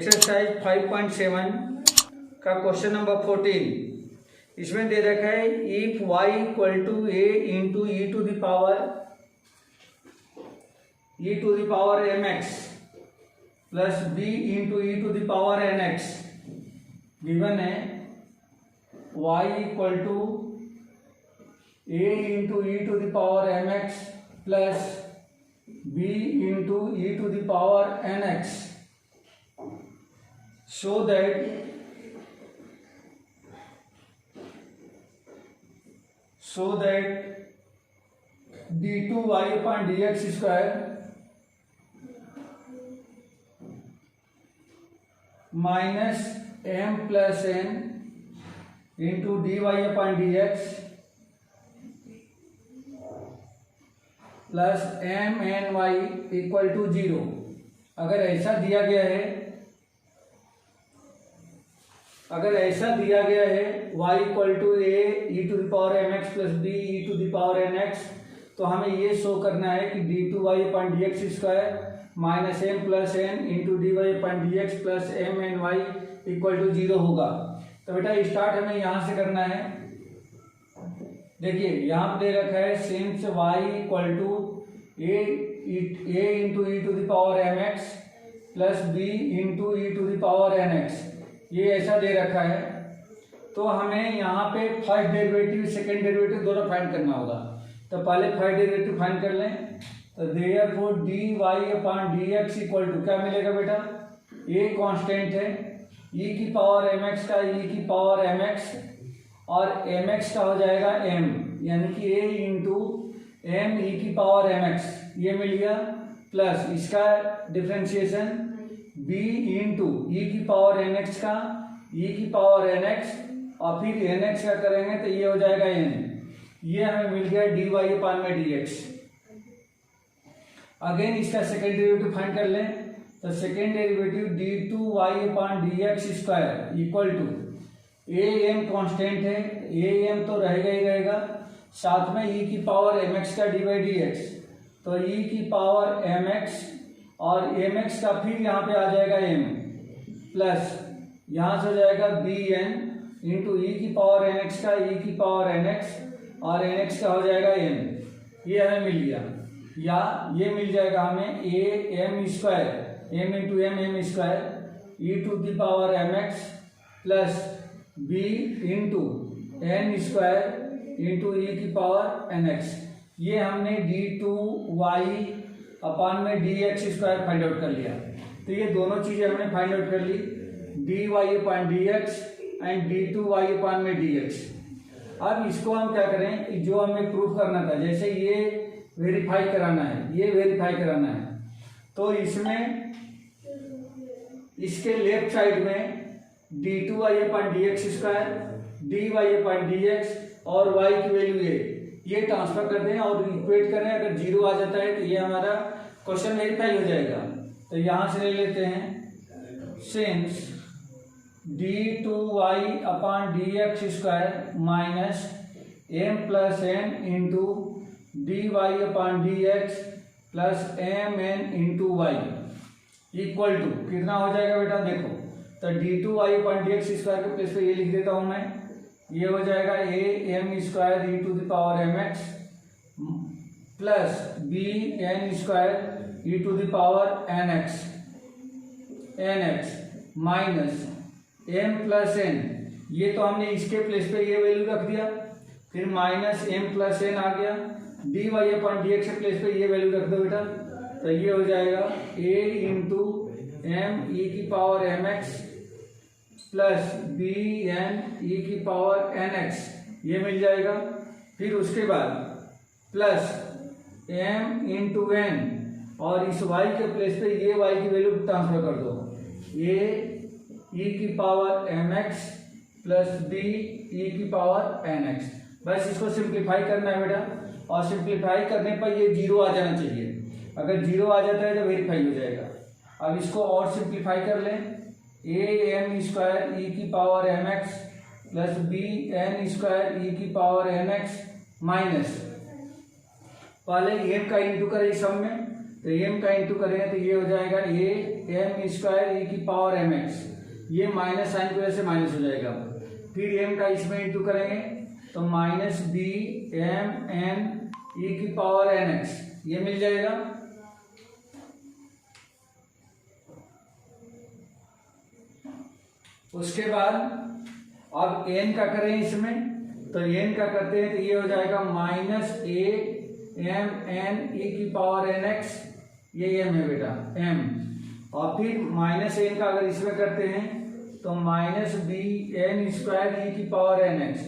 Exercise 5.7 का question number 14 इसमें दे रखा है if y equal to a into e to the power m x plus b into e to the power n x given है y equal to a into e to the power m x plus b into e to the power n x so that d2y upon dx square minus m plus n into dy upon dx plus m n y equal to 0। अगर ऐसा दिया गया है y equal to a e to the power m x plus b e to the power n x, तो हमें ये show करना है कि d two y upon d x square minus m plus n into d y upon d x plus m n y equal to 0 होगा। तो बेटा start हमें यहाँ से करना है। देखिए यहाँ पे दे रखा है since y equal to a into e to the power m x plus b into e to the power n x, ये ऐसा दे रखा है। तो हमें यहाँ पे फर्स्ट डेरिवेटिव सेकंड डेरिवेटिव दोनों फाइंड करना होगा। तो पहले फर्स्ट डेरिवेटिव फाइंड कर लें। तो therefore d y upon d x equal to क्या मिलेगा बेटा, ए कांस्टेंट है ई की पावर एम एक्स का ई की पावर एम एक्स और एम एक्स का हो जाएगा एम, यानी कि ए इंटू एम ई की पावर एम एक्स, ये मिल गया प्लस इसका डिफ्रेंशिएशन b इंटू ई की पावर एन एक्स का ई की पावर एन एक्स और फिर एन एक्स का करेंगे तो ये हो जाएगा n, ये हमें मिल गया डी वाई अपान में डी एक्स। अगेन इसका सेकेंड डेरिवेटिव फाइंड कर लें। तो second derivative d two y upon d x square equal to a m constant है, ए एम तो रहेगा ही रहेगा, साथ में ई की पावर एम एक्स का डी बाई डी एक्स, तो ई की पावर एम एक्स और एम एक्स का फिर यहाँ पे आ जाएगा m प्लस यहाँ से हो जाएगा बी एन इंटू ई की पावर एन एक्स का ई की पावर एन एक्स और एन एक्स का हो जाएगा m, ये हमें मिल गया। या ये मिल जाएगा हमें a m square m into m square e to the power m x plus b into n square into e की पावर एन एक्स, ये हमने डी टू वाई अपान में d x square find out कर लिया। तो ये दोनों चीजें हमने फाइंड आउट कर ली, d y upon d x and d two y upon में डी एक्स। अब इसको हम क्या करें कि जो हमें प्रूफ करना था, जैसे ये वेरीफाई कराना है, ये वेरीफाई कराना है, तो इसमें इसके लेफ्ट साइड में d two y upon d x square d y upon d x और वाई की वैल्यू ये ट्रांसफर कर दें और इक्वेट करें। अगर 0 आ जाता है तो ये हमारा क्वेश्चन वेरीफाई हो जाएगा। तो यहाँ से ले लेते हैं since d two y upon d x square minus m plus n into d y upon d x plus m n into y equal to कितना हो जाएगा बेटा, देखो तो d two y upon d x square के place पे ये लिख देता हूँ मैं, ये हो जाएगा a m square e to the power m x plus b n square e to the power n x minus m plus n, ये तो हमने इसके प्लेस पे ये वैल्यू रख दिया, फिर माइनस एम प्लस एन आ गया, d y upon d x के प्लेस पे ये वैल्यू रख दो बेटा, तो ये हो जाएगा ए इंटू एम ई की power m x plus b n e की पावर एन एक्स, ये मिल जाएगा। फिर उसके बाद प्लस एम इंटू एन और इस y के प्लेस पे ये y की वैल्यू ट्रांसफर कर दो, ए ई की power m x plus b e की पावर एन एक्स। बस इसको सिंप्लीफाई करना है बेटा, और सिंप्लीफाई करने पर ये 0 आ जाना चाहिए। अगर 0 आ जाता है तो वेरीफाई हो जाएगा। अब इसको और सिंप्लीफाई कर लें, ए एम स्क्वायर ई की power m x plus b n square e की पावर एन एक्स माइनस पहले एम का इंटू करें सम में, तो एम का इंटू करेंगे तो ये हो जाएगा ए एम स्क्वायर ई की पावर एम एक्स, ये माइनस साइन की वजह से माइनस हो जाएगा। फिर एम का इसमें इंटू करेंगे तो minus b m n e की पावर एन एक्स, ये मिल जाएगा। उसके बाद अब एन का करें इसमें, तो एन का करते हैं तो ये हो जाएगा minus a m n e की पावर एन एक्स, ये एम है बेटा एम, और फिर माइनस एन का अगर इसमें करते हैं तो minus B n square e की पावर एन एक्स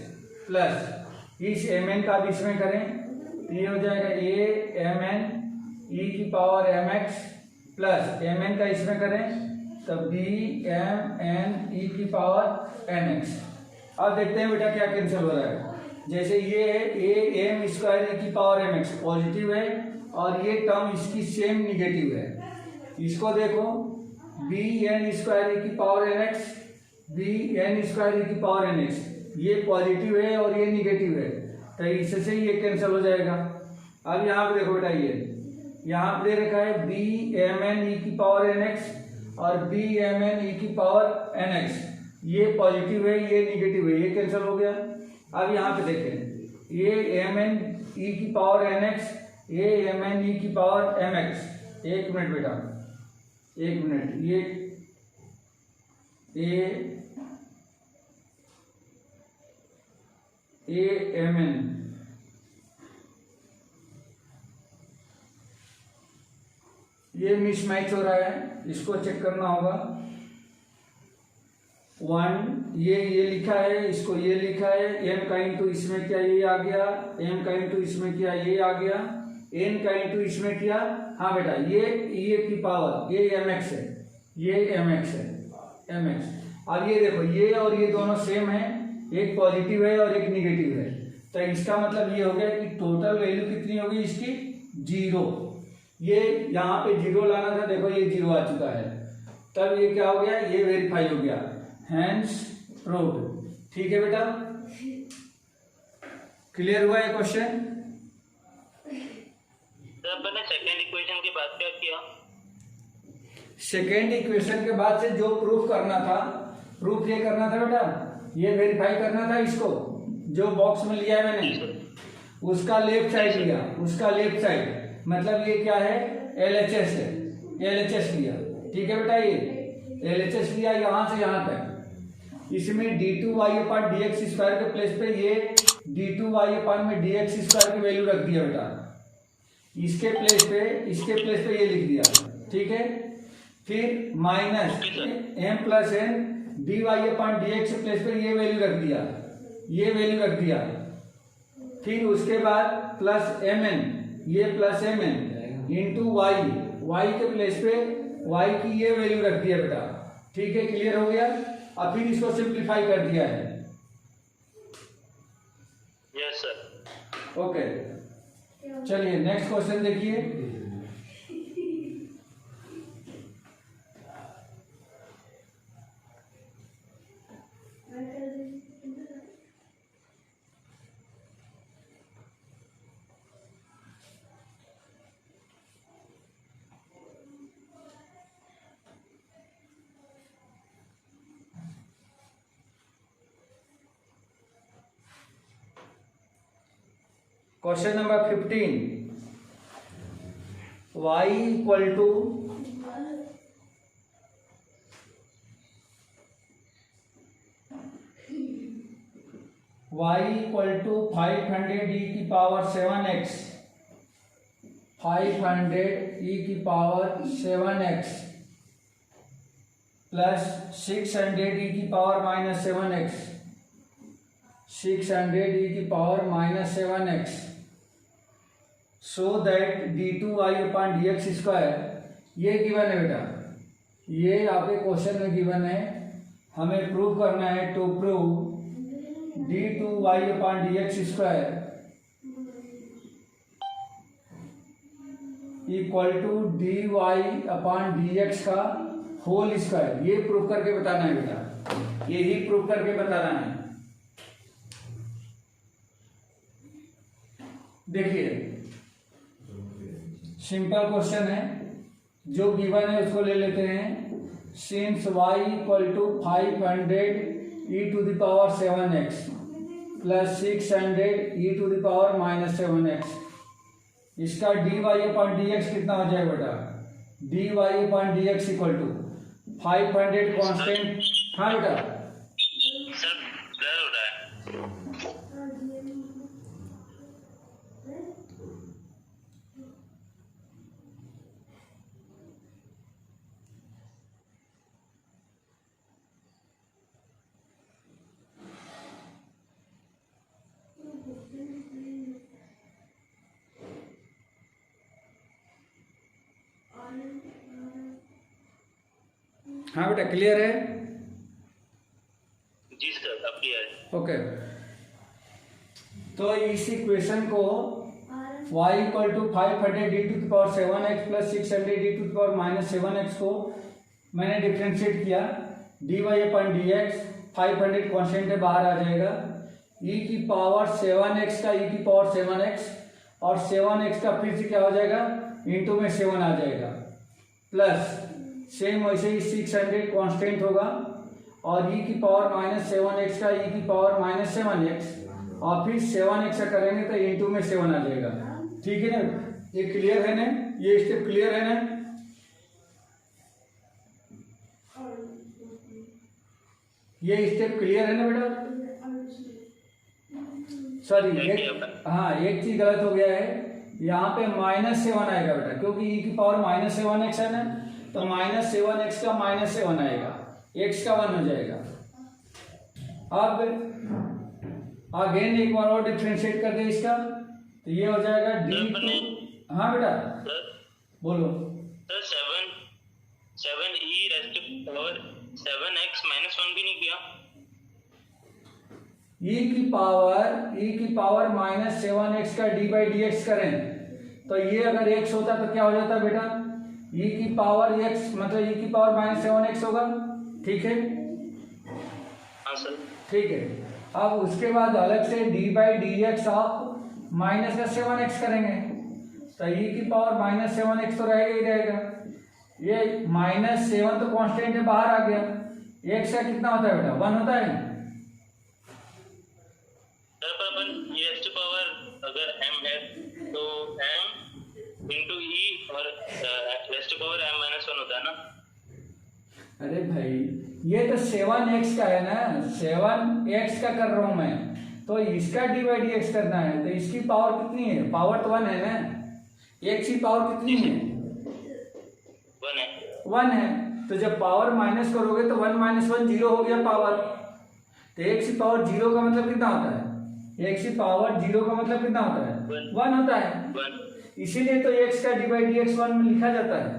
प्लस इस एम एन का भी इसमें करें तो ये हो जाएगा ए एम एन ई की power m x plus m n का इसमें करें तो बी एम एन ई की पावर एन एक्स। अब देखते हैं बेटा क्या कैंसिल हो रहा है। जैसे ये है ए एम स्क्वायर ई की पावर एम एक्स पॉजिटिव है और ये टर्म इसकी सेम निगेटिव है, इसको देखो बी एन स्क्वायर ई की power n x, b n square e की पावर एन एक्स, ये पॉजिटिव है और ये निगेटिव है, तो इससे ये कैंसिल हो जाएगा। अब यहाँ पे देखो बेटा ये यहाँ पे दे रखा है बी एम एन ई की पावर एन एक्स और बी एम एन ई की पावर एन एक्स, ये पॉजिटिव है ये निगेटिव है, ये कैंसिल हो गया। अब यहाँ पे देखें ये एम एन ई की power n x, a m n e की पावर एम एक्स, एक मिनट बेटा एक मिनट, ये ए एम एन ये मिसमैच हो रहा है, इसको चेक करना होगा। 1 ये लिखा है, इसको ये लिखा है, एम का इंटू इसमें किया ये आ गया, एम का इंटू इसमें किया ये आ गया, एन का इंटू इसमें किया, हाँ बेटा ये की पावर ये एम एक्स है, ये एम एक्स है एम एक्स। अब ये देखो ये और ये दोनों सेम है, एक पॉजिटिव है और एक निगेटिव है, तो इसका मतलब ये हो गया कि टोटल वैल्यू कितनी होगी इसकी 0। ये यहाँ पे 0 लाना था, देखो ये 0 आ चुका है, तब ये क्या हो गया, ये वेरीफाई हो गया, हैंस प्रूव्ड। ठीक है बेटा, क्लियर हुआ ये क्वेश्चन। मैंने सेकेंड इक्वेशन के बाद क्या किया? सेकेंड इक्वेशन के बाद से जो प्रूफ करना था, प्रूफ ये करना था बेटा, ये वेरीफाई करना था, इसको जो बॉक्स में लिया है मैंने उसका लेफ्ट साइड लिया, उसका लेफ्ट साइड मतलब ये क्या है LHS है, LHS लिया। ठीक है बेटा, ये LHS लिया यहाँ से यहाँ तक, इसमें d2y/dx स्क्वायर के प्लेस पे ये d2y/dx स्क्वायर की वैल्यू रख दिया बेटा, इसके प्लेस पे ये लिख दिया। ठीक है, फिर minus m plus n dy/dx के प्लेस पे ये वैल्यू रख दिया, ये वैल्यू रख दिया, फिर उसके बाद प्लस mn, ये प्लस mn इंटू y के प्लेस पे y की ये वैल्यू रख दिया बेटा। ठीक है, क्लियर हो गया। अब फिर इसको सिंप्लीफाई कर दिया है। Yes sir. ओके, चलिए नेक्स्ट क्वेश्चन देखिए। Question number 15, y equal to y equal to 500 e की पावर 7x, 500 e की पावर 7x प्लस 600 e की पावर माइनस 7x, 600 e की power minus 7x, so that d2y/dx square, ये given है बेटा, ये आपके क्वेश्चन में गिवन है, हमें प्रूव करना है। To prove d2y/dx square equal to dy/dx का होल स्क्वायर, ये प्रूव करके बताना है बेटा, यही प्रूव करके बताना है। देखिए सिंपल क्वेश्चन है, जो गिवन है उसको ले लेते हैं। Since y equal to 500 e to the power 7x plus 600 e to the power minus 7x, इसका dy अपॉन dx कितना हो जाएगा बेटा? dy upon dx equal to 500 constant. हाँ बेटा, सर ब्लर हो रहा है। हाँ बेटा क्लियर है? जी सर, अब क्लियर है। ओके, तो इस इक्वेशन को y equal to 500 d to the power 7x plus 600 d to the power minus 7x को मैंने डिफ्रेंशिएट किया। dy अपॉन dx 500 कॉन्स्टेंट है, बाहर आ जाएगा। e की पावर 7x का e की पावर 7x और 7x का फिर से क्या हो जाएगा? इंटू में 7 आ जाएगा, प्लस सेम वैसे ही 600 कांस्टेंट होगा और e की पावर माइनस 7x का e की पावर माइनस 7x और फिर 7x का करेंगे तो इंटू में 7 आ जाएगा। ठीक है ना? ये क्लियर है ना? ये स्टेप क्लियर है ना? ये स्टेप क्लियर है ना बेटा? सॉरी, हाँ एक चीज गलत हो गया है, यहाँ पे माइनस 7 आएगा बेटा, क्योंकि e की पावर माइनस 7x है ना, तो माइनस 7x का माइनस 7 आएगा, x का 1 हो जाएगा। अब अगेन एक बार और डिफ्रेंशिएट कर दे इसका, तो ये हो जाएगा d2। हाँ बेटा बोलो। Sir 7e raised to power 7x minus 1 भी नहीं किया? e की पावर माइनस 7x का d बाई डी एक्स करें तो ये अगर x होता तो क्या हो जाता बेटा? e की पावर x मतलब e की पावर माइनस 7x होगा। ठीक है? हाँ सर। ठीक है, अब उसके बाद अलग से d by d x of minus का 7x करेंगे तो e की पावर माइनस 7x तो रहेगा ही रहेगा। ये माइनस 7 तो कांस्टेंट है, बाहर आ गया। x का कितना होता है बेटा? 1 होता है। सर पर अपन e रेस्ट टू पावर अगर m है तो m इंटू e और raised to power m minus 1 होता है ना? अरे भाई ये तो 7x का है ना, 7x का कर रहा हूं मैं, तो इसका डी बाई डी एक्स करना है, तो इसकी पावर कितनी है? पावर तो 1 है ना, x की पावर कितनी है? 1 है। 1 है, तो जब पावर माइनस करोगे तो 1 माइनस 1 जीरो हो गया पावर, तो x की पावर 0 का मतलब कितना होता है? x की पावर 0 का मतलब कितना होता है? 1 होता है। इसीलिए तो x का डी बाई डी एक्स 1 में लिखा जाता है।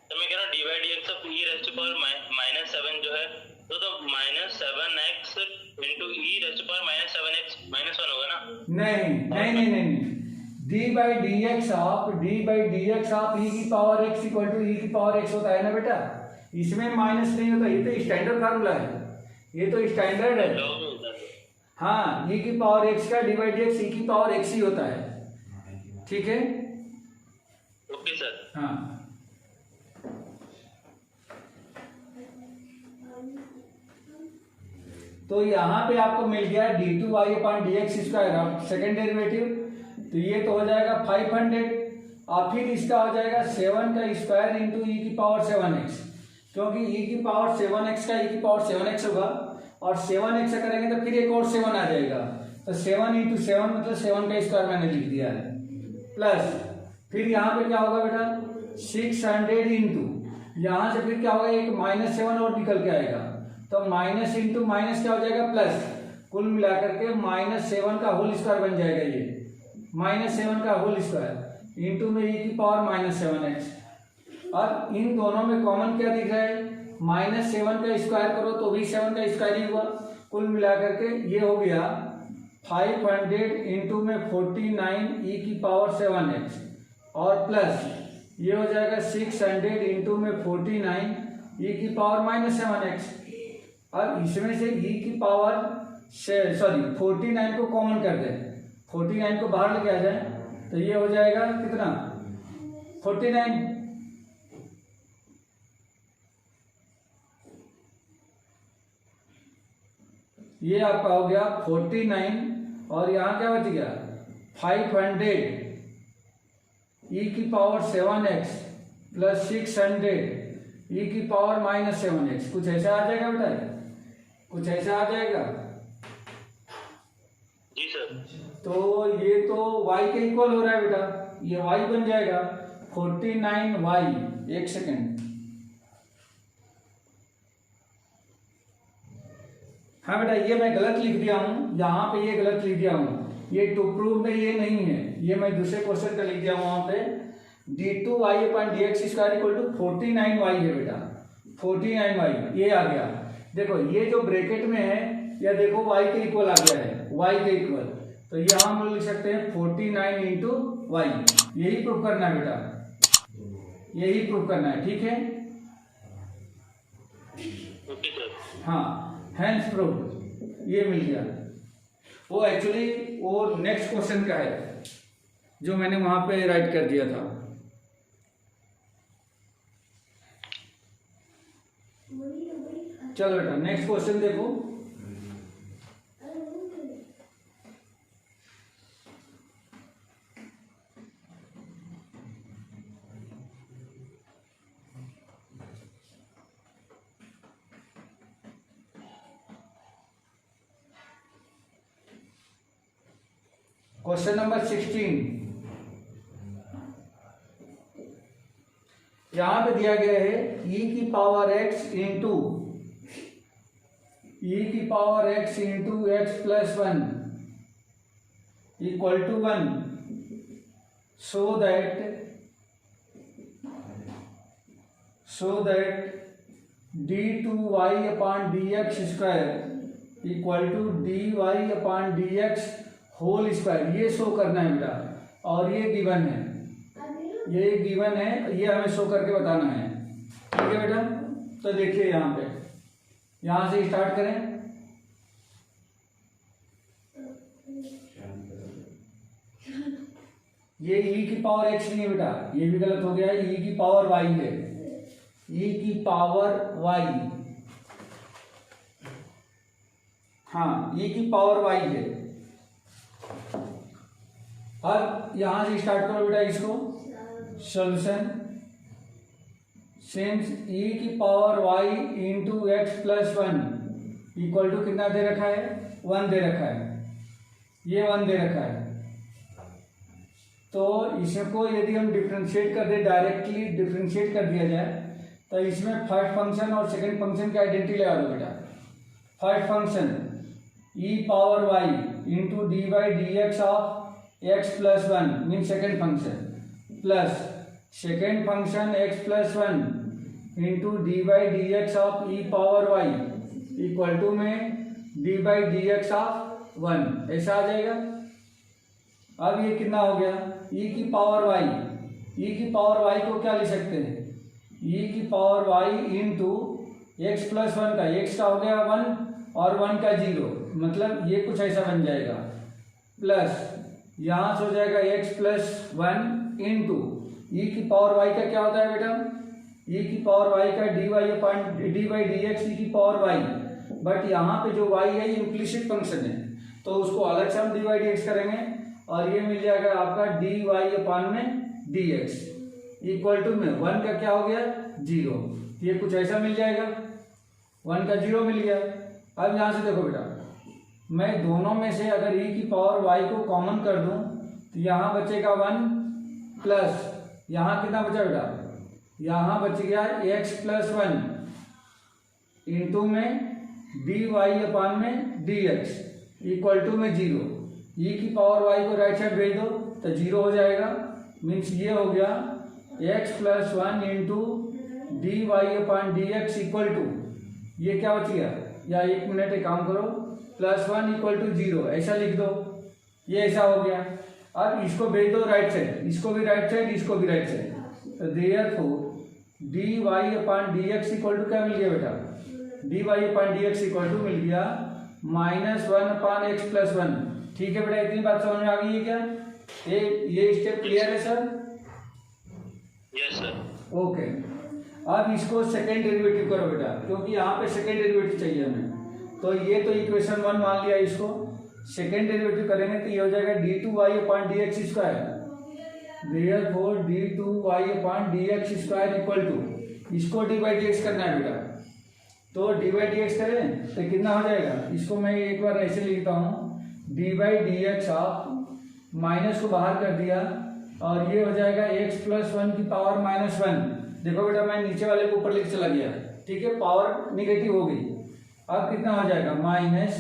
तो मैं कह रहा हूँ d by d x of e raised to power minus 7 जो है तो minus 7x into e raised to power minus 7x minus 1 होगा ना? नहीं, d by d x of e की power x equal to e की power x होता है ना बेटा, इसमें माइनस नहीं होता। ये तो स्टैंडर्ड फार्मूला है, ये तो स्टैंडर्ड है। हाँ, e की पावर x का d by d x e की पावर x ही होता है। ठीक है? Okay sir. हाँ, तो यहाँ पे आपको मिल गया d2y upon d x square, second derivative, तो ये तो हो जाएगा 500 और फिर इसका हो जाएगा 7 का स्क्वायर इंटू e की पावर 7x, क्योंकि e की पावर 7x का e की पावर 7x होगा और 7x से करेंगे तो फिर एक और 7 आ जाएगा, तो 7 इंटू 7 मतलब 7 का स्क्वायर मैंने लिख दिया है, प्लस फिर यहाँ पे क्या होगा बेटा? 600 इंटू यहाँ से फिर क्या होगा? एक माइनस 7 और निकल के आएगा, तो माइनस इंटू माइनस क्या हो जाएगा? प्लस, कुल मिलाकर के माइनस 7 का होल स्क्वायर बन जाएगा। ये माइनस 7 का होल स्क्वायर इंटू में e की पावर माइनस 7x, और इन दोनों में कॉमन क्या दिख रहा है? माइनस 7 का स्क्वायर करो तो भी 7 का स्क्वायर ही हुआ, कुल मिलाकर के ये हो गया 500 इंटू में 49 e की पावर 7x और प्लस ये हो जाएगा 600 इंटू में 49 e की पावर माइनस 7x। अब इसमें से e की पावर 49 को कॉमन कर दें, 49 को बाहर लेके आ जाए तो ये हो जाएगा कितना 49। ये आपका हो गया 49 और यहाँ क्या बच गया 500 e की पावर 7x प्लस 600 e की पावर -7x। कुछ ऐसा आ जाएगा बेटा, कुछ ऐसा आ जाएगा। जी सर। तो ये तो y के इक्वल हो रहा है बेटा, ये y बन जाएगा 49y। एक सेकेंड, हाँ बेटा ये मैं गलत लिख दिया हूँ, यहाँ पे ये गलत लिख दिया हूँ, ये टू प्रूव में ये नहीं है, ये मैं दूसरे क्वेश्चन का लिख दिया हूँ। वहाँ पे d2y/dx square equal to 49y है बेटा, 49y ये आ गया। देखो ये जो ब्रैकेट में है या देखो y के इक्वल आ गया है, y के इक्वल, तो यहाँ हम लोग लिख सकते हैं 49 इंटू वाई। यही प्रूव करना है बेटा, यही प्रूव करना है, ठीक है। Okay sir. हाँ हैंस प्रूव, ये मिल गया। वो एक्चुअली वो नेक्स्ट क्वेश्चन का है जो मैंने वहां पे राइट कर दिया था। चलो बेटा नेक्स्ट क्वेश्चन देखो। क्वेश्चन नंबर 16 यहां पे दिया गया है e की power x into x plus 1 equal to 1 so that d2y/dx square equal to dy/dx whole square. ये शो करना है बेटा, और ये गिवन है, ये गिवन है, ये हमें शो करके बताना है, ठीक है बेटा। तो देखिए यहाँ पे, यहाँ से स्टार्ट करें। ये e की पावर x नहीं है बेटा, ये भी गलत हो गया है, e की पावर y है, e की पावर y, हाँ e की पावर y है। अब यहां से स्टार्ट करो बेटा इसको, सोल्यूशन सिंस e की power y into x plus 1 equal to कितना दे रखा है 1 दे रखा है, ये 1 दे रखा है। तो इसको यदि हम डिफ्रेंशिएट कर दे, डायरेक्टली डिफ्रेंशिएट कर दिया जाए, तो इसमें फर्स्ट फंक्शन और सेकंड फंक्शन की आइडेंटिटी लगा दो बेटा। First function e power y into dy/dx of x plus 1 mean second function, plus second function x plus 1 into dy/dx of e power y equal to में d/dx of 1, ऐसा आ जाएगा। अब ये कितना हो गया e की पावर y, e की पावर y को क्या लिख सकते हैं e की power y into x plus 1 का, x का हो गया 1 और 1 का 0, मतलब ये कुछ ऐसा बन जाएगा, प्लस यहाँ से हो जाएगा x प्लस 1 इंटू ई की पावर y का क्या होता है बेटा, e की पावर y का dy/dx ई की पावर y, बट यहाँ पे जो y है ये इम्प्लिसिट फंक्शन है, तो उसको अलग से हम dy/dx करेंगे और ये मिल जाएगा आपका dy/dx इक्वल टू में 1 का क्या हो गया 0, ये कुछ ऐसा मिल जाएगा, 1 का 0 मिल गया। अब यहाँ से देखो बेटा, मैं दोनों में से अगर e की पावर y को कॉमन कर दूं तो यहाँ बचेगा 1 प्लस यहाँ कितना बचा बेटा, यहाँ बच गया x प्लस 1 इंटू में dy/dx इक्वल टू में 0, e की पावर y को राइट साइड भेज दो तो 0 हो जाएगा, मीन्स ये हो गया x plus 1 into dy/dx equal to, ये क्या बच गया, या एक मिनट एक काम करो, प्लस 1 इक्वल टू 0 ऐसा लिख दो, ये ऐसा हो गया। अब इसको भेज दो राइट साइड, इसको भी राइट साइड, इसको भी राइट साइड, तो देयरफॉर dy/dx इक्वल टू क्या मिल गया बेटा, dy/dx इक्वल टू मिल गया -1/x प्लस 1। ठीक है बेटा, इतनी बात समझ में आ गई है क्या? ये स्टेप क्लियर है सर? Yes sir. ओके, अब इसको सेकेंड डेरिवेटिव करो बेटा, क्योंकि यहाँ पे सेकेंड डेरिवेटिव चाहिए हमें। तो ये तो इक्वेशन 1 मान लिया, इसको सेकेंड डेरिवेटिव करेंगे तो ये हो जाएगा d2y/dx²। Therefore d2y/dx² equal to, इसको d/dx करना है बेटा, तो d/dx करें तो कितना हो जाएगा, इसको मैं एक बार ऐसे लिखता हूँ, d/dx ऑफ, माइनस को बाहर कर दिया और ये हो जाएगा x+1 की पावर -1। देखो बेटा मैं नीचे वाले को ऊपर लिख चला गया, ठीक है, पावर निगेटिव हो गई। अब कितना हो जाएगा माइनस,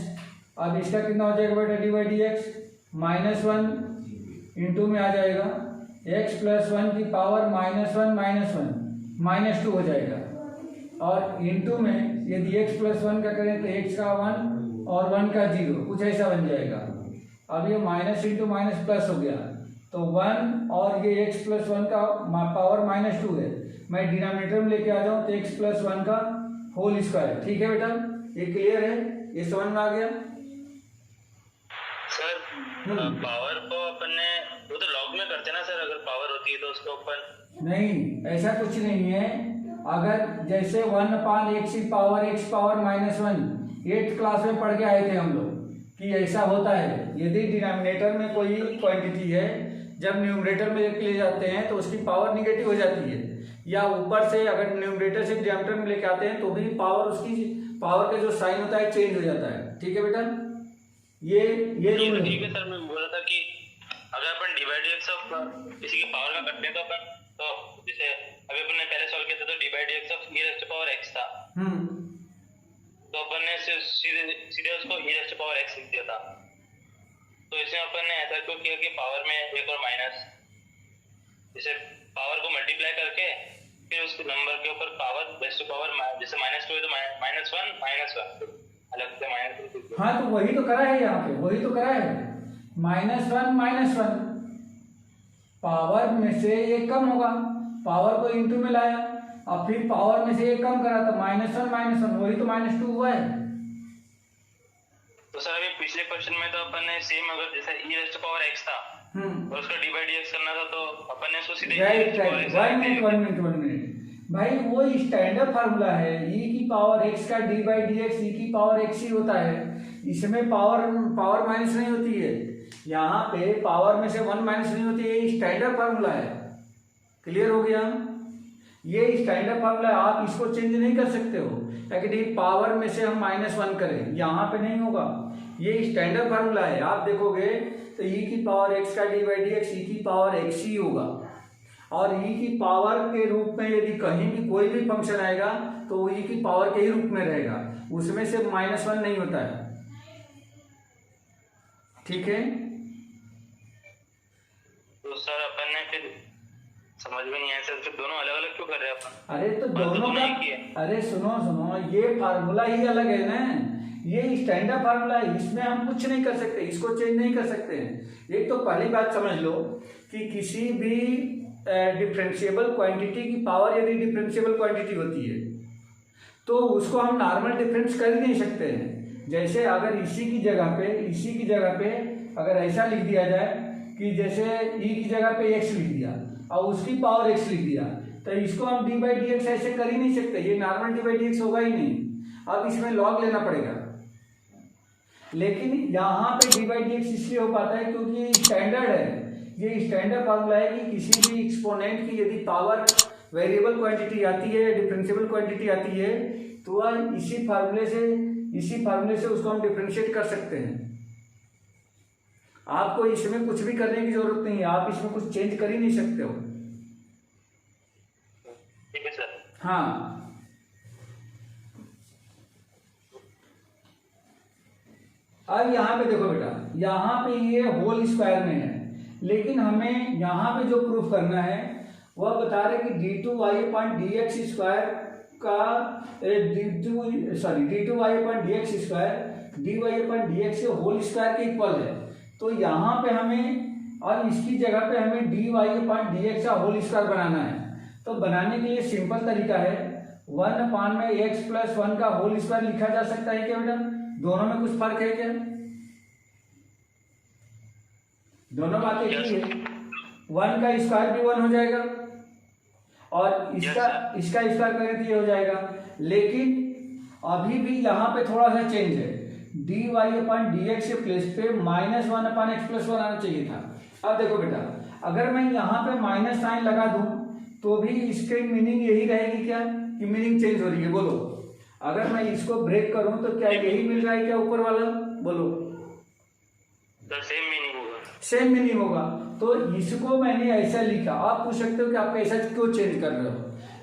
अब इसका कितना हो जाएगा बेटा d/dx, -1 इंटू में आ जाएगा x+1 की पावर -1 -2 हो जाएगा, और इंटू में यदि x+1 का करें तो x का 1 और 1 का 0, कुछ ऐसा बन जाएगा। अब ये माइनस इंटू माइनस प्लस हो गया, तो 1 और ये x+1 का पावर -2 है, मैं डिनोमिनेटर में लेके आ जाऊँ तो x+1 का होल स्क्वायर। ठीक है बेटा, ये क्लियर है, ये समझ में आ गया सर? पावर को अपन ने वो तो लॉग में करते हैं ना सर, अगर पावर होती है तो उसको अपन नहीं, ऐसा कुछ नहीं है। अगर जैसे 1/x पावर -1 8th क्लास में पढ़ के आए थे हम लोग कि ऐसा होता है, यदि डिनोमिनेटर में कोई क्वांटिटी है, जब न्यूमरेटर में ले जाते हैं तो उसकी पावर निगेटिव हो जाती है, या ऊपर से अगर न्यूमरेटर से डिनोमिनेटर में लेके आते हैं तो भी पावर, उसकी पावर का जो साइन होता है चेंज हो जाता है। ठीक है बेटा, ये तो ठीक है सर। मैं बोल रहा था कि अगर अपन d/dx ऑफ किसी की पावर का करते हैं तो अपन, तो जैसे अभी अपन ने पहले सॉल्व किया था तो d/dx ऑफ e⁻x था, तो अपन ने सीधे उसको e⁻x लिख दिया था। तो इसमें अपन ने ऐसा क्यों किया कि पावर में एक और माइनस, जैसे पावर को मल्टीप्लाई करके फिर उस नंबर के ऊपर पावर रेस्ट टू पावर, जैसे -2 है तो -1 अलग से -2। हाँ, तो वही तो करा है यहाँ पे, वही तो करा है, -1 पावर में से एक कम होगा, पावर को इंटू में लाया, और फिर पावर में से एक कम करा तो -1 वही तो -2 हुआ है। तो सर अभी पिछले क्वेश्चन में तो अपन ने सेम, अगर जैसे e⁻x था और उसका d/dx करना था तो अपन ने उसको सीधे वन मिनट भाई, वो स्टैंडर्ड फार्मूला है, e की पावर x का d/dx e की पावर x ही होता है, इसमें पावर माइनस नहीं होती है, यहाँ पे पावर में से 1 माइनस नहीं होती है, ये स्टैंडर्ड फार्मूला है। क्लियर हो गया, ये स्टैंडर्ड फार्मूला है, आप इसको चेंज नहीं कर सकते हो, ताकि पावर में से हम -1 करें, यहाँ पे नहीं होगा, ये स्टैंडर्ड फार्मूला है। आप देखोगे तो e की पावर x का d/dx e की पावर x ही होगा, और e की पावर के रूप में यदि कहीं भी कोई भी फंक्शन आएगा तो वो e की पावर के ही रूप में रहेगा, उसमें से -1 नहीं होता है। ठीक है, तो सर अपन ने फिर समझ में नहीं आया सर, फिर दोनों अलग अलग क्यों कर रहे हैं अपन? अरे तो दोनों का, अरे सुनो, ये फार्मूला ही अलग है ना, ये स्टैंडर्ड फार्मूला है, इसमें हम कुछ नहीं कर सकते, इसको चेंज नहीं कर सकते हैं। एक तो पहली बात समझ लो कि किसी भी डिफरेंशिएबल क्वांटिटी की पावर यदि डिफरेंशिएबल क्वांटिटी होती है तो उसको हम नॉर्मल डिफरेंस कर ही नहीं सकते हैं। जैसे अगर इसी की जगह पे अगर ऐसा लिख दिया जाए कि जैसे e की जगह पे x लिख दिया और उसकी पावर x लिख दिया, तो इसको हम d/dx ऐसे कर ही नहीं सकते, ये नॉर्मल d/dx होगा ही नहीं, अब इसमें लॉग लेना पड़ेगा। लेकिन यहाँ पे d/dx इसलिए हो पाता है क्योंकि ये स्टैंडर्ड है, ये स्टैंडर्ड फार्मूला है कि किसी भी एक्सपोनेंट की यदि पावर वेरिएबल क्वांटिटी आती है, डिफरेंशिएबल क्वांटिटी आती है, तो वह इसी फार्मूले से उसको हम डिफरेंशिएट कर सकते हैं। आपको इसमें कुछ भी करने की जरूरत नहीं है, आप इसमें कुछ चेंज कर ही नहीं सकते हो। ठीक है सर। हाँ, अब यहाँ पे देखो बेटा, यहाँ पे ये होल स्क्वायर में है, लेकिन हमें यहाँ पे जो प्रूफ करना है वह बता रहे कि d2y/dx² का d2y/dx से होल स्क्वायर के इक्वल है। तो यहाँ पे हमें, और इसकी जगह पे हमें dy/dx का होल स्क्वायर बनाना है। तो बनाने के लिए सिंपल तरीका है, 1/x+1 का होल स्क्वायर लिखा जा सकता है क्या बेटा? दोनों में कुछ फर्क है क्या? दोनों बातें एक ही है। 1 का स्क्वायर भी 1 हो जाएगा और इसका स्क्वायर करें तो ये हो जाएगा। लेकिन अभी भी यहाँ पे थोड़ा सा चेंज है, dy अपन dx के प्लेस पे -1 अपन x+1 आना चाहिए था। अब देखो बेटा, अगर मैं यहाँ पे माइनस साइन लगा दूं तो भी इसकी मीनिंग यही रहेगी क्या कि मीनिंग चेंज हो रही है? बोलो, अगर मैं इसको ब्रेक करूं तो क्या यही मिल रहा है क्या ऊपर वाला? बोलो, सेम मीनिंग होगा। सेम मीनिंग होगा। तो इसको मैंने ऐसा लिखा। आप पूछ सकते हो कि आप ऐसा क्यों चेंज कर रहे हो?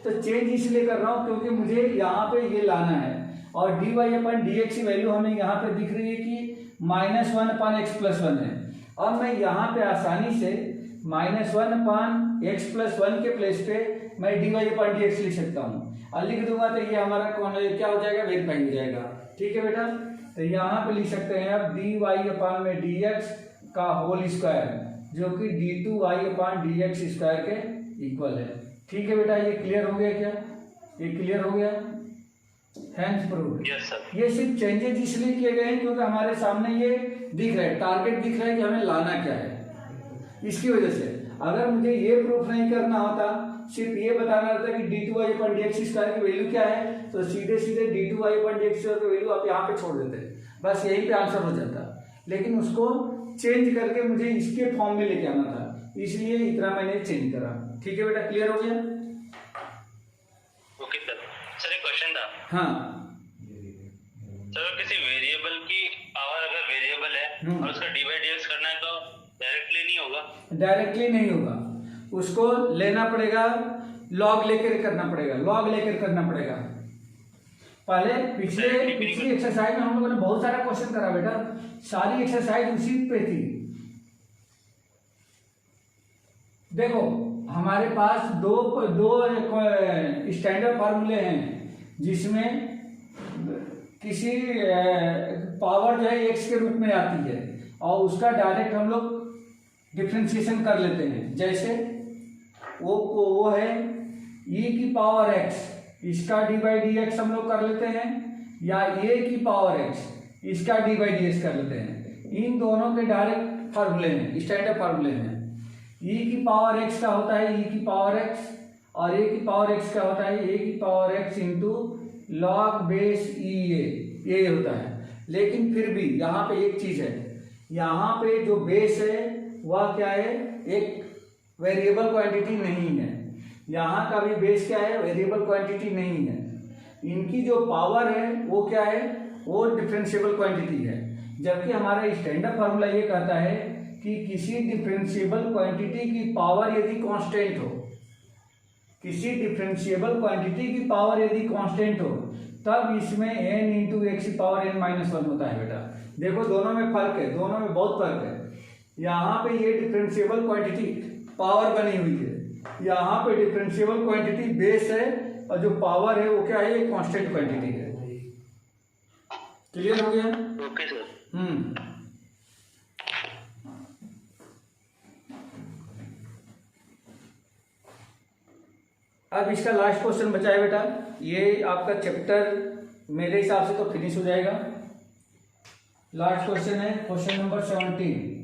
तो चेंज इसलिए कर रहा हूं क्योंकि मुझे यहाँ पे ये लाना है और dy अपन dx की वैल्यू हमें यहाँ पे दिख रही है कि -1 अपन x+1 है। अब मैं यहाँ पे आसानी से -1 अपन x+1 के प्लेस पे मैं dy अपन dx लिख सकता हूँ और लिख दूंगा तो ये हमारा क्या हो जाएगा? वेरीफाई हो जाएगा। ठीक है बेटा, तो यहाँ पे लिख सकते हैं अब dy अपन में dx का होल स्क्वायर जो कि d2y अपन dx स्क्वायर के इक्वल है। ठीक है बेटा, ये क्लियर हो गया क्या? ये क्लियर हो गया? Hence proved. Yes sir. ये सिर्फ चेंजेस इसलिए किए गए हैं क्योंकि हमारे सामने ये दिख रहा है, टारगेट दिख रहा है कि हमें लाना क्या है। इसकी वजह से अगर मुझे ये प्रूफ नहीं करना होता, सिर्फ ये बताना होता कि d2y अपन dx स्क्वायर की वैल्यू क्या है, तो सीधे सीधे d2y अपन dx स्क्वायर की वैल्यू आप यहाँ पे छोड़ देते, बस यही पे आंसर हो जाता। लेकिन उसको चेंज करके मुझे इसके फॉर्म में लेके आना था, इसलिए इतना मैंने चेंज करा। ठीक है बेटा, क्लियर हो गया? Okay sir. सर एक क्वेश्चन था। हाँ सर, किसी वेरिएबल की पावर अगर वेरिएबल है और उसका dy/dx करना है तो डायरेक्टली नहीं होगा? डायरेक्टली नहीं होगा, उसको लेना पड़ेगा, लॉग लेकर करना पड़ेगा, लॉग लेकर करना पड़ेगा। पहले पिछली एक्सरसाइज में हम लोगों ने बहुत सारा क्वेश्चन करा बेटा, सारी एक्सरसाइज उसी पे थी। देखो, हमारे पास दो स्टैंडर्ड फार्मूले हैं जिसमें किसी पावर जो है x के रूप में आती है और उसका डायरेक्ट हम लोग डिफ्रेंशिएशन कर लेते हैं। जैसे वो है e की पावर x, इसका d/dx हम लोग कर लेते हैं, या a की पावर x, इसका d/dx कर लेते हैं। इन दोनों के डायरेक्ट फार्मूले हैं, स्टैंडर्ड फार्मूले हैं। e की पावर x का होता है e की पावर x और a की पावर x का होता है a की power x into log base ये होता है। लेकिन फिर भी यहाँ पे एक चीज है, यहाँ पे जो बेस है वह क्या है? एक वेरिएबल क्वांटिटी नहीं है। यहाँ का भी बेस क्या है? वेरिएबल क्वांटिटी नहीं है। इनकी जो पावर है वो क्या है? वो डिफरेंशिएबल क्वांटिटी है। जबकि हमारा स्टैंडर्ड फार्मूला ये कहता है कि किसी डिफरेंशिएबल क्वांटिटी की पावर यदि कांस्टेंट हो, किसी डिफरेंशिएबल क्वांटिटी की पावर यदि कांस्टेंट हो, तब इसमें n इंटू एक्स की पावर n-1 होता है बेटा। देखो, दोनों में फर्क है, दोनों में बहुत फर्क है। यहाँ पे ये डिफरेंशिएबल क्वांटिटी पावर बनी हुई है, यहाँ पे डिफरेंशिएबल क्वांटिटी बेस है और जो पावर है वो क्या है? ये कांस्टेंट क्वांटिटी है। क्लियर हो गया? Okay sir. अब इसका लास्ट क्वेश्चन बचा है बेटा, ये आपका चैप्टर मेरे हिसाब से तो फिनिश हो जाएगा। लास्ट क्वेश्चन है question number 17,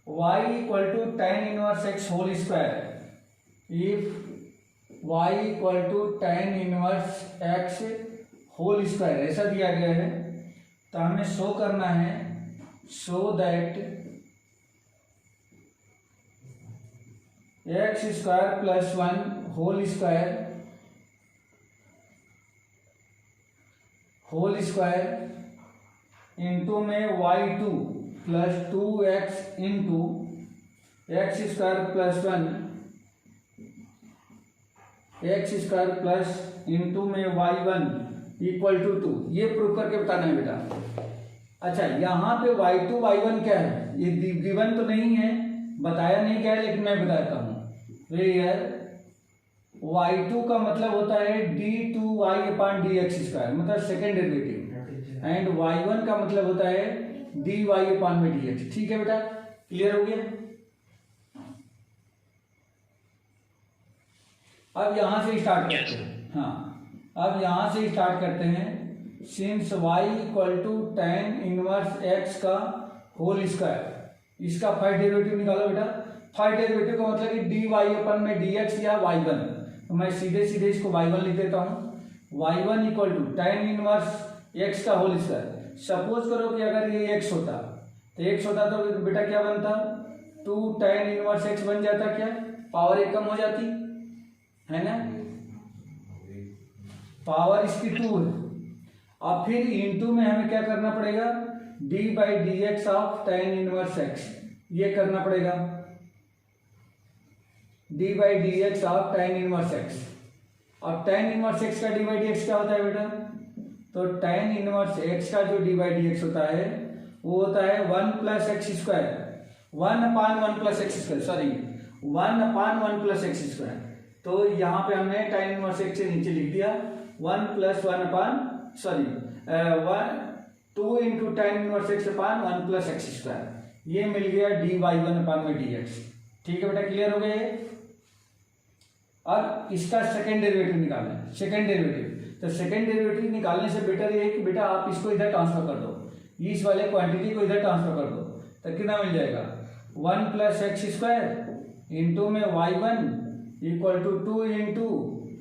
y equal to tan inverse x whole square if y equal to tan inverse x whole square ऐसा दिया गया है। तो हमें शो करना है, show that x square plus 1 whole square into में y2 plus 2x into x square plus 1 x square plus into में y1 इक्वल टू 2। ये प्रूफ करके बताना है बेटा। अच्छा, यहाँ पे y2 y1 क्या है? ये गिवन तो नहीं है, बताया नहीं क्या है, लेकिन मैं बताता हूँ। वेयर y2 का मतलब होता है d2y अपॉन dx स्क्वायर, मतलब सेकेंड डेरिवेटिव, एंड y1 का मतलब होता है dy अपॉन में dx। ठीक है बेटा, क्लियर हो गया? अब यहां से स्टार्ट करते हैं। हाँ, अब यहां से स्टार्ट करते हैं। Since y equal to tan inverse x का होल स्क्वायर, इसका फर्स्ट डेरिवेटिव निकालो बेटा। फर्स्ट डेरिवेटिव का मतलब कि डी वाई अपन में डी एक्स या वाई वन, तो मैं सीधे सीधे इसको वाई वन लिख देता हूँ। Y one equal to tan inverse x का होल स्क्वायर। सपोज करो कि अगर ये एक्स होता तो एक्स होता तो बेटा क्या बनता, 2 tan इनवर्स एक्स बन जाता, क्या पावर एक कम हो जाती है ना, पावर इसकी 2 है। और फिर इनटू में हमें क्या करना पड़ेगा, D by d x of tan inverse x, ये करना पड़ेगा D by d x of tan inverse x. अब tan इनवर्स एक्स का डी बाई डी एक्स क्या होता है बेटा, तो tan इनवर्स एक्स का जो डी बाई डी एक्स होता है वो होता है 1 plus x square, 1/1 plus x square, sorry 1/1 plus x square. तो यहाँ पे हमने tan इनवर्स एक्स से नीचे लिख दिया 1 plus 2 into tan inverse x upon 1 plus x square, ये मिल गया डी वाई वन अपान में डी एक्स। ठीक है बेटा, क्लियर हो गया ये। अब इसका सेकेंड डेरिवेटिव निकालना है, सेकेंड डेरिवेटिव। तो सेकेंड डेरिवेटिव निकालने से बेटर ये है कि बेटा आप इसको इधर ट्रांसफर कर दो, इस वाले क्वांटिटी को इधर ट्रांसफर कर दो, तो कितना मिल जाएगा 1 प्लस एक्स स्क्वायर इंटू में y one equal to 2 into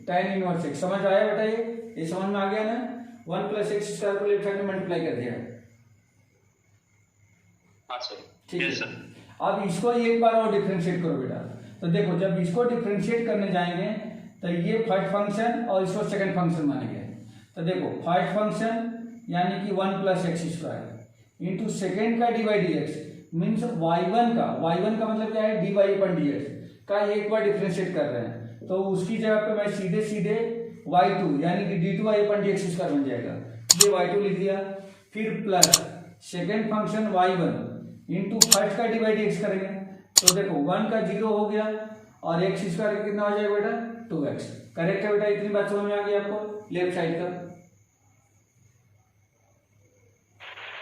tan inverse x. समझ आया बेटा, ये समझ में आ गया ना। 1 प्लस एक्स स्क्वायर को लेफ्ट हैंड में मल्टीप्लाई कर दिया है। ठीक है सर। अब इसको एक बार और डिफरेंशिएट करो बेटा। तो देखो जब इसको डिफरेंशिएट करने जाएंगे तो ये फर्स्ट फंक्शन और इसको सेकंड फंक्शन मानेंगे। तो देखो फर्स्ट फंक्शन यानी कि 1 plus x square into second का d by d x means y one का मतलब क्या है, d y upon d x का एक बार डिफरेंशिएट कर रहे हैं। तो उसकी जगह पे मैं सीधे सीधे y2 यानी कि d2y अपन डी एक्स स्क्वायर बन जाएगा, ये y2 लिख दिया। फिर plus second function y1 into first का डी बाई डी एक्स करेंगे। तो देखो 1 का 0 हो गया और एक्स स्क्वायर कितना हो जाएगा बेटा 2x। करेक्ट है बेटा, इतनी बात समझ में आ गई आपको लेफ्ट साइड का।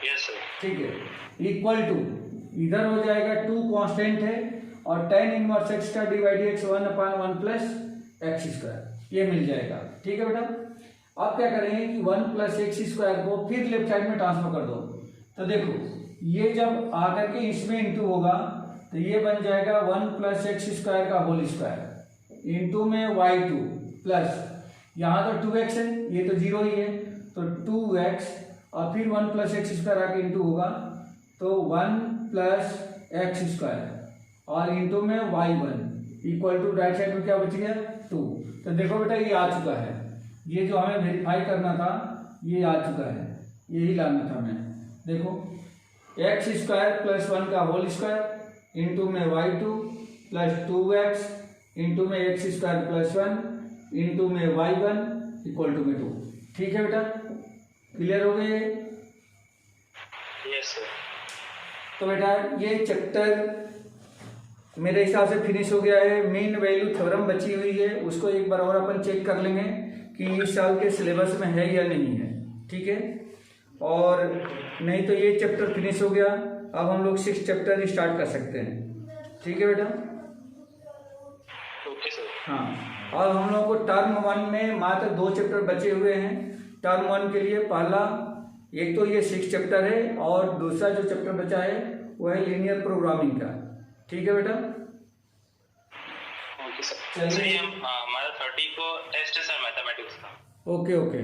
Yes sir. ठीक है, इक्वल टू इधर हो जाएगा 2 कांस्टेंट है और tan इनवर्स एक्स का d by d x 1/1 plus x square, ये मिल जाएगा। ठीक है बेटा, अब क्या करेंगे कि 1 प्लस एक्स स्क्वायर को फिर लेफ्ट साइड में ट्रांसफर कर दो। तो देखो ये जब आकर के इसमें इंटू होगा तो ये बन जाएगा 1 प्लस एक्स स्क्वायर का होल स्क्वायर इंटू में y2 प्लस यहाँ तो 2x है, ये तो 0 ही है, तो 2x और फिर 1 प्लस एक्स स्क्वायर आके इंटू होगा तो 1 प्लस एक्स स्क्वायर और इंटू में y1 equal to right side में क्या बच गया 2। तो देखो बेटा ये आ चुका है, ये जो हमें वेरीफाई करना था ये आ चुका है, यही लाना था हमें। देखो एक्स स्क्वायर प्लस 1 का होल स्क्वायर इंटू में y2 प्लस 2x इंटू में एक्स स्क्वायर प्लस 1 इंटू में y1 इक्वल टू में 2। ठीक है बेटा, क्लियर हो गए? Yes sir. तो बेटा ये चैप्टर मेरे हिसाब से फिनिश हो गया है। मीन वैल्यू थ्योरम बची हुई है, उसको एक बार और अपन चेक कर लेंगे कि इस साल के सिलेबस में है या नहीं है। ठीक है, और नहीं तो ये चैप्टर फिनिश हो गया। अब हम लोग 6 चैप्टर स्टार्ट कर सकते हैं। ठीक है बेटा? Okay sir. हाँ, अब हम लोगों को टर्म 1 में मात्र 2 चैप्टर बचे हुए हैं। टर्म 1 के लिए पहला एक तो ये 6 चैप्टर है और दूसरा जो चैप्टर बचा है वो है लीनियर प्रोग्रामिंग का। ठीक है बेटा? Okay sir. चलिए हमारा 30 को टेस्ट है सर मैथमेटिक्स का। Okay okay.